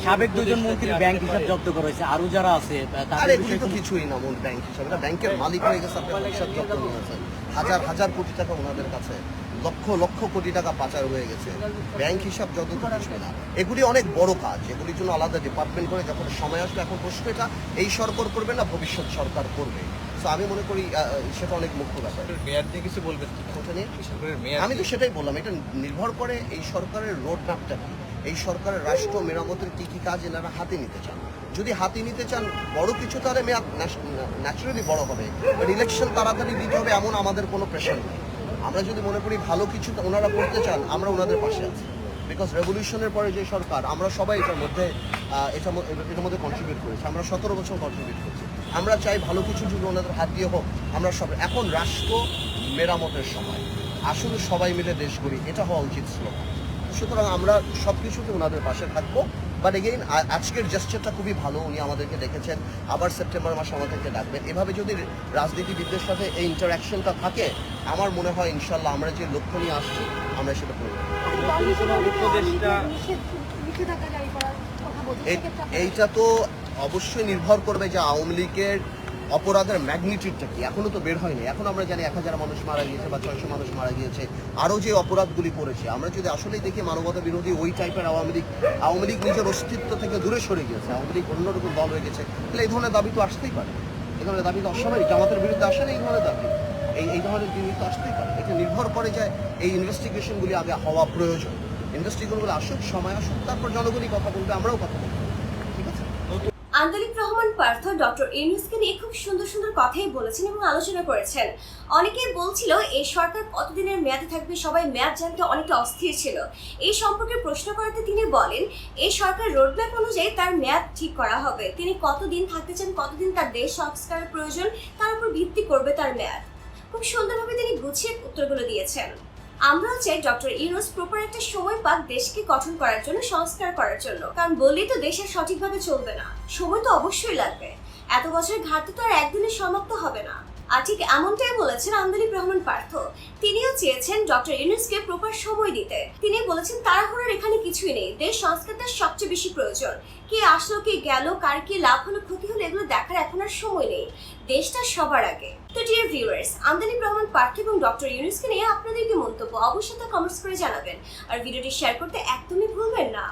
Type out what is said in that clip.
সাবেক দুজন মন্ত্রী ব্যাংক হিসাব জব্দ করা হয়েছে, আরো যারা আছে এগুলি তো কিছুই না। ব্যাংক হিসাবে ব্যাংকের মালিক হয়ে গেছে, আপনার হিসাব জব্দ নিয়েছে, হাজার হাজার কোটি টাকা ওনাদের কাছে, লক্ষ লক্ষ কোটি টাকা পাচার হয়ে গেছে। ব্যাংক হিসাব যত কিছুই না, এগুলি অনেক বড় কাজ, এগুলির জন্য আলাদা ডিপার্টমেন্ট করে যখন সময় আসবে। এখন প্রশ্ন এটা এই সরকার করবে না ভবিষ্যৎ সরকার করবে, তো আমি মনে করি সেটা অনেক মুখ্য ব্যাপার। মেয়াদ নিয়ে কিছু বলবেন? আমি তো সেটাই বললাম, এটা নির্ভর করে এই সরকারের রোড ম্যাপটা কি, এই সরকারের রাষ্ট্র মেরামতের কি কি কাজ এনারা হাতে নিতে চান। যদি হাতে নিতে চান বড় কিছু, তাহলে মেয়াদ ন্যাচারালি বড় হবে, বাট ইলেকশন তাড়াতাড়ি দিতে হবে এমন আমাদের কোনো প্রেশার নেই। আমরা যদি মনে করি ভালো কিছু ওনারা করতে চান, আমরা ওনাদের পাশে আছি। বিকজ রেভলিউশনের পরে যে সরকার, আমরা সবাই এটার মধ্যে কন্ট্রিবিউট করেছি, আমরা 17 বছর কন্ট্রিবিউট করছি। আমরা চাই ভালো কিছু যদি ওনাদের হাত দিয়ে হোক। আমরা সব এখন রাষ্ট্র মেরামতের সময়, আসলে সবাই মিলে দেশ করি, এটা হওয়া উচিত স্লোগান। সুতরাং আমরা সব কিছুতে ওনাদের পাশে থাকবো। বাট এগেইন আজকের জেস্টারটা খুবই ভালো, উনি আমাদেরকে দেখেছেন, আবার সেপ্টেম্বর মাসে আমাদেরকে ডাকবেন। এভাবে যদি রাজনীতিবিদদের সাথে এই ইন্টারাকশনটা থাকে, আমার মনে হয় ইনশাল্লাহ আমরা যে লক্ষ্য নিয়ে আসছি আমরা সেটা করব। এইটা তো অবশ্যই নির্ভর করবে যে আওয়ামী লীগের অপরাধের ম্যাগনিটিউডটা কি, এখনো তো বের হয়নি। এখন আমরা জানি 1000 মানুষ মারা গিয়েছে বা 600 মানুষ মারা গিয়েছে, আরও যে অপরাধগুলি করেছে। আমরা যদি আসলেই দেখি মানবতা বিরোধী ওই টাইপের আওয়ামী লীগ নিজের অস্তিত্ব থেকে দূরে সরে গিয়েছে, আওয়ামী লীগ অন্যরকম দল হয়ে গেছে, তাহলে এই ধরনের দাবি তো আসতেই পারে। এই ধরনের দাবি তো অস্বাভাবিক, জামাতের বিরুদ্ধে আসে না এই ধরনের দাবি, এই ধরনের জিনিস তো আসতেই পারে। এটা নির্ভর করে যে এই ইনভেস্টিগেশনগুলি আগে হওয়া প্রয়োজন। ইনভেস্টিগেশনগুলো আসুক, সময় আসুক, তারপর জনগণই কথা বলবে, আমরাও কথা বলবো। ঠিক আছে। আন্দোলিক রহমান পার্থ ডক্টর ইউনূসকে নিয়ে খুব সুন্দর সুন্দর কথাই বলেছেন এবং আলোচনা করেছেন। অনেকেই বলছিল এই সরকার কতদিনের মেয়াদে থাকবে, সবাই মেয়াদ জানতে অনেকটা অস্থির ছিল। এই সম্পর্কে প্রশ্ন করাতে তিনি বলেন, এই সরকার রোডম্যাপ অনুযায়ী তার মেয়াদ ঠিক করা হবে। তিনি কতদিন থাকতে চান, কতদিন তার দেশ সংস্কারের প্রয়োজন, তার উপর ভিত্তি করবে তার মেয়াদ। খুব সুন্দরভাবে তিনি গুছিয়ে উত্তরগুলো দিয়েছেন। আমরাও চাই ডক্টর ইউনূস প্রপার একটা সময় পাক দেশকে গঠন করার জন্য, সংস্কার করার জন্য। কারণ বললেই তো দেশের সঠিকভাবে চলবে না, সময় তো অবশ্যই লাগবে। এত বছরের ঘাটতি তো আর একদিনে সমাপ্ত হবে না। আর ঠিক এমনটাই বলেছেন আন্দোলিক রহমান পার্থ। তিনিও চেয়েছেন ডক্টর ইউনূসকে প্রপার সময় দিতে। তিনি বলেছেন তাড়াহুড়োর এখানে কিছুই নেই, দেশ সংস্কারটা সবচেয়ে বেশি প্রয়োজন। কে আসলো, কে গেল, কার কি লাভ হলো, ক্ষতি হলো, এগুলো দেখার এখন আর সময় নেই, দেশটা সবার আগে। তো ডিয়ার ভিউয়ার্স, আন্দোলিক রহমান পার্থ এবং ডক্টর ইউনূসকে নিয়ে আপনাদের কি মন্তব্য অবশ্যই তা কমেন্টস করে জানাবেন। আর ভিডিওটি শেয়ার করতে একদমই ভুলবেন না।